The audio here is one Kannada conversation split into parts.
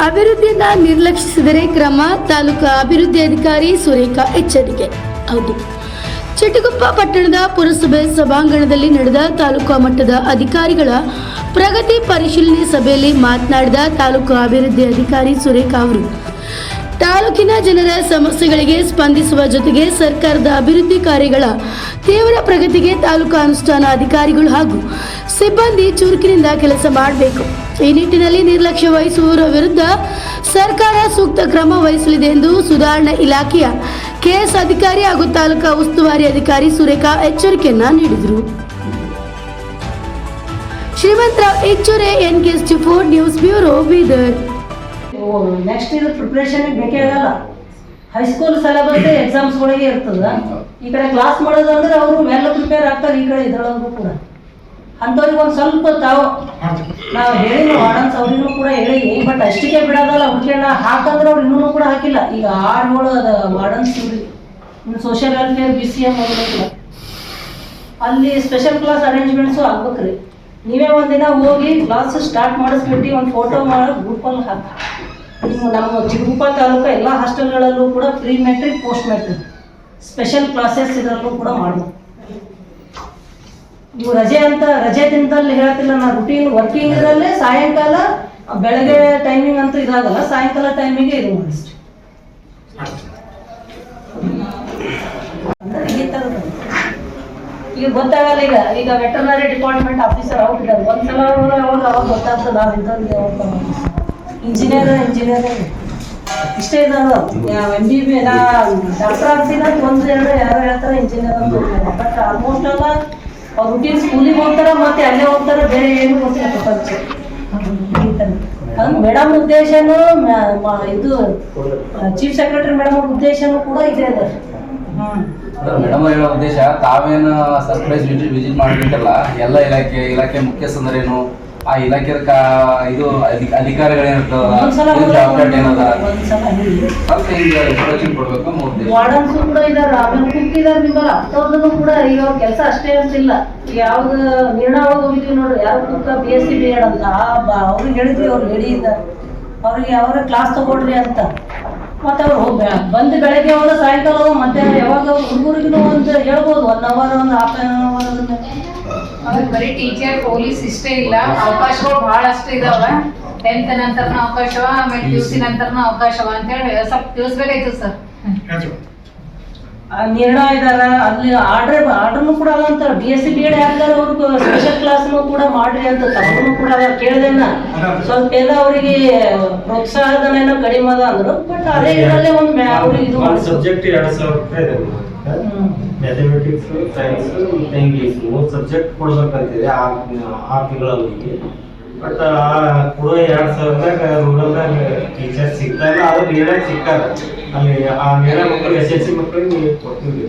ಅಭಿವೃದ್ಧಿಯನ್ನ ನಿರ್ಲಕ್ಷಿಸಿದರೆ ಕ್ರಮ. ತಾಲೂಕಾ ಅಭಿವೃದ್ಧಿ ಅಧಿಕಾರಿ ಸುರೇಖಾ ಎಚ್ಚರಿಕೆ. ಹೌದು, ಚಿಟ್ಟಗುಪ್ಪ ಪಟ್ಟಣದ ಪುರಸಭೆ ಸಭಾಂಗಣದಲ್ಲಿ ನಡೆದ ತಾಲೂಕಾ ಮಟ್ಟದ ಅಧಿಕಾರಿಗಳ ಪ್ರಗತಿ ಪರಿಶೀಲನೆ ಸಭೆಯಲ್ಲಿ ಮಾತನಾಡಿದ ತಾಲೂಕು ಅಭಿವೃದ್ಧಿ ಅಧಿಕಾರಿ ಸುರೇಖಾ ಅವರು ತಾಲೂಕಿನ ಜನರ ಸಮಸ್ಯೆಗಳಿಗೆ ಸ್ಪಂದಿಸುವ ಜೊತೆಗೆ ಸರ್ಕಾರದ ಅಭಿವೃದ್ಧಿ ಕಾರ್ಯಗಳ ತೀವ್ರ ಪ್ರಗತಿಗೆ ತಾಲೂಕಾ ಅನುಷ್ಠಾನ ಅಧಿಕಾರಿಗಳು ಹಾಗೂ ಸಿಬ್ಬಂದಿ ಚುರುಕಿನಿಂದ ಕೆಲಸ ಮಾಡಬೇಕು. ಈ ನಿಟ್ಟಿನಲ್ಲಿ ನಿರ್ಲಕ್ಷ್ಯ ವಹಿಸುವವರ ವಿರುದ್ಧ ಸರ್ಕಾರ ಸೂಕ್ತ ಕ್ರಮ ವಹಿಸಲಿದೆ ಎಂದು ಸುಧಾರಣಾ ಇಲಾಖೆಯ ಕೆಎಸ್ ಅಧಿಕಾರಿ ಹಾಗೂ ತಾಲೂಕಾ ಉಸ್ತುವಾರಿ ಅಧಿಕಾರಿ ಸುರೇಖಾ ಎಚ್ಚರಿಕೆಯನ್ನ ನೀಡಿದರು. Shrimantrao Hechhure, NK64 news bureau, Bidar. Next ಇದು ಪ್ರಿಪ್ರೇಷನ್ ಬೇಕೇ ಆಗಲ್ಲ. ಹೈಸ್ಕೂಲ್ ಸಿಲೆಬಸ್ ಎಕ್ಸಾಮ್ಸ್ಗಳಿಗೆ ಇರ್ತದ. ಈ ಕಡೆ ಕ್ಲಾಸ್ ಮಾಡೋದು ಅಂದ್ರೆ ಅವರು ವೆಲ್ ಪ್ರಿಪೇರ್ ಆಗ್ತಾರೆ. ಈ ಕಡೆ ಇದ್ರೊಳಗೂ ಕೂಡ ಅಂಥವ್ರಿಗೆ ಒಂದು ಸ್ವಲ್ಪ ನಾವು ಹೇಳಿದ್ವಿ ವಾರ್ಡನ್ಸ್ ಅವ್ರಿಗೂ ಕೂಡ ಹೇಳಿದ್ವಿ. ಬಟ್ ಅಷ್ಟಿಗೆ ಬಿಡೋದಲ್ಲ, ಹುಡುಕಿಯನ್ನ ಹಾಕಂದ್ರೆ ಅವ್ರು ಇನ್ನೂ ಕೂಡ ಹಾಕಿಲ್ಲ. ಈಗ 6-7 ಅದ ವಾರ್ಡನ್ಸ್ ಇನ್ನು ಸೋಷಿಯಲ್ ವೆಲ್ಫೇರ್ BCM ಹೋಗಿಲ್ಲ. ಅಲ್ಲಿ ಸ್ಪೆಷಲ್ ಕ್ಲಾಸ್ ಅರೇಂಜ್ಮೆಂಟ್ಸು ಆಗ್ಬೇಕ್ರಿ. ನೀವೇ ಒಂದಿನ ಹೋಗಿ ಕ್ಲಾಸ್ ಸ್ಟಾರ್ಟ್ ಮಾಡಿಸ್ಬಿಟ್ಟು ಒಂದು ಫೋಟೋ ಮಾಡಿ ಗ್ರೂಪಲ್ಲಿ ಹಾಕಿ. ನಮ್ಮ ಚಿಗುಪ್ಪ ತಾಲೂಕು ಎಲ್ಲ ಹಾಸ್ಟೆಲ್ಗಳಲ್ಲೂ ಕೂಡ pre matric post matric special classes ಇದರಲ್ಲೂ ಕೂಡ ಮಾಡಿ. ನೀವು ರಜೆ ದಿನದಲ್ಲಿ ಹೇಳ್ತಿಲ್ಲ, ನಾನು ರೂಟೀನ್ ವರ್ಕಿಂಗ್ ಇದರಲ್ಲೇ ಸಾಯಂಕಾಲ ಬೆಳಗ್ಗೆ ಟೈಮಿಂಗ್ ಅಂತೂ ಇದಾಗಲ್ಲ, ಸಾಯಂಕಾಲ ಟೈಮಿಗೆ ಇದು ಮಾಡಿಸ್ರಿ. ಅಂದ್ರೆ ಈ ಥರ ಈಗ ಗೊತ್ತಾಗಲ್ಲ. ಈಗ ವೆಟರ್ನರಿ ಡಿಪಾರ್ಟ್ಮೆಂಟ್ ಆಫೀಸರ್ ಹೋಗಿದ್ದಾರೆ. ಒಂದ್ಸಲ ಅವಾಗ ಗೊತ್ತಾಗ್ತದೆ. ನಾವು ಇಂಥದ್ದು ಇಂಜಿನಿಯರ್ ಇಷ್ಟೇ ಇದಾವೆ. MBB ಡಾಕ್ಟರ್ ಆಗ್ತೀನಿ ಅಂತ 1-2 ಯಾರು ಹೇಳ್ತಾರೆ ಇಂಜಿನಿಯರ್ ಅಂತ. ಬಟ್ ಆಲ್ಮೋಸ್ಟ್ ಎಲ್ಲ ಅವ್ರು ರುಟೀನ್ ಸ್ಕೂಲಿಗೆ ಹೋಗ್ತಾರೆ, ಮತ್ತೆ ಅಲ್ಲೇ ಹೋಗ್ತಾರೆ, ಬೇರೆ ಏನು ಗೊತ್ತಿಲ್ಲ ಪ್ರಪಂಚ. ಅದು ಮೇಡಮ್ ಉದ್ದೇಶನೂ ಇದು ಚೀಫ್ ಸೆಕ್ರೆಟರಿ ಮೇಡಮ್ ಅವ್ರ ಉದ್ದೇಶನೂ ಕೂಡ ಇದೆ ಅದ. ಮೇಡಮ್ ಹೇಳೋ ಉದ್ದೇಶ ತಾವೇನು ಸರ್ಪ್ರೈಸ್ ವಿಸಿಟ್ ಮಾಡಿಬಿಟ್ಟಲ್ಲ, ಎಲ್ಲ ಇಲಾಖೆ ಮುಖ್ಯಸ್ಥರೇನು, ಆ ಇಲಾಖೆ ಇದು ಅಧಿಕಾರಿಗಳೇನಿರ್ತದ ಕೊಡ್ಬೇಕು. ವಾರ್ಡನ್ಸ್ ಕೂಡ ಇದಾರೆ, ಆಮೇಲೆ ಕುಕ್ ಇದಾರೆ. ನಿಮ್ಮಲ್ಲ ಅಂಥವ್ರದ್ದು ಕೂಡ ಈಗ ಅವ್ರ ಕೆಲಸ ಅಷ್ಟೇ ಅಂತಿಲ್ಲ. ಯಾವ್ದು ನಿರ್ಣಯ ಹೋಗಿದ್ವಿ ನೋಡ್ರಿ, ಯಾರು ಕುಕ್ಕ BSc B.Ed ಅಂತ ಅವ್ರಿಗೆ ಹೇಳಿದ್ವಿ. ಅವ್ರು ರೆಡಿ ಇದ್ದಾರೆ, ಅವ್ರಿಗೆ ಅವರ ಕ್ಲಾಸ್ ತಗೊಳ್ರಿ ಅಂತ. ಮತ್ತೆ ಅವ್ರು ಬಂದು ಬೆಳಗ್ಗೆ ಹೋದ ಸಾಯಂಕಾಲ ಮಧ್ಯಾಹ್ನ ಯಾವಾಗ ಹುಡುಗರಿಗೂ ಒಂದು ಹೇಳ್ಬೋದು 1 hour 1/2 hour. ಅವ್ರಿಗೆ ಬರೀ ಟೀಚರ್ ಪೊಲೀಸ್ ಇಷ್ಟೇ ಇಲ್ಲ, ಅವಕಾಶಗಳು ಬಹಳಷ್ಟು ಇದಾವ. 10th ನಂತರನ ಅವಕಾಶವ, ಆಮೇಲೆ PUC ನಂತರನ ಅವಕಾಶವ ಅಂತ ಹೇಳಿ ಸ್ವಲ್ಪ ತಿಳಿಸ್ಬೇಕಾಯ್ತು ಸರ್. ನಿರ್ಣಯ ಇದಾರ ಅಲ್ಲಿ ಆರ್ಡರ್ನು ಕೂಡ ಅಲ್ಲ ಅಂತ. BSc B.Ed ಯಾರಿದಾರ ಅವ್ರಿಗೆ ಸ್ಪೆಷಲ್ ಕ್ಲಾಸ್ನು ಕೂಡ ಮಾಡ್ರಿ ಅಂತ ತಮ್ಮನು ಕೂಡ ಕೇಳಿದೆನ. ಸ್ವಲ್ಪ ಎಲ್ಲ ಅವರಿಗೆ ಪ್ರೋತ್ಸಾಹಧನ ಕಡಿಮೆ ಅದ ಅಂದ್ರು. ಬಟ್ ಅದೇ ಇದರಲ್ಲೇ ಒಂದು ಅವ್ರಿಗೆ ಇದು ಸಬ್ಜೆಕ್ಟ್ 2000 ರೂಪಾಯಿ ಇದೆ. ಮ್ಯಾಥಮೆಟಿಕ್ಸ್, ಸೈನ್ಸ್ ಮತ್ತೆ ಇಂಗ್ಲೀಷ್ 3 ಸಬ್ಜೆಕ್ಟ್ ಕೊಡ್ಬೇಕಂತಿದೆ 6 ತಿಂಗಳಿಗೆ. ಬಟ್ ಕೊಡೋ 2000ದಾಗ ರೂರಲ್ದಾಗ ಟೀಚರ್ ಸಿಗ್ತಾಯಿಲ್ಲ. ಅದು ನೀರಾಗ ಸಿಕ್ಕಾರ ಅಲ್ಲಿ ಆ ನೀರ ಮಕ್ಕಳು SSC ಮಕ್ಕಳಿಗೆ ಕೊಡ್ತೀವಿ.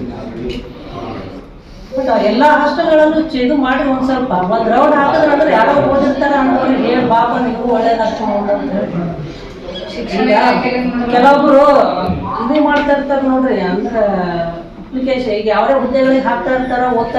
ಬಟ್ ಎಲ್ಲ ಹಾಸ್ಟೆಲ್ಗಳಲ್ಲೂ ಇದು ಮಾಡಿ ಒಂದು ಸ್ವಲ್ಪ ಒಂದು ರೌಂಡ್ ಹಾಕಿದ್ರೆ ಅಂದ್ರೆ ಯಾರೋ ಓದಿರ್ತಾರೆ ಅನ್ನೋರಿಗೆ ಹೇಳಿ ಪಾಪ ನೀವು ಒಳ್ಳೇದಾಗ್ತದೆ ಅಂತ ಹೇಳಿ. ಕೆಲವೊಬ್ರು ಇದು ಮಾಡ್ತಾ ಇರ್ತಾರೆ ನೋಡ್ರಿ, ಅಂದ್ರೆ ಅಪ್ಲಿಕೇಶನ್ ಈಗ ಯಾವ್ದೇ ಹುದ್ದೆಗಳಿಗೆ ಹಾಕ್ತಾ ಇರ್ತಾರ, ಓದ್ತಾ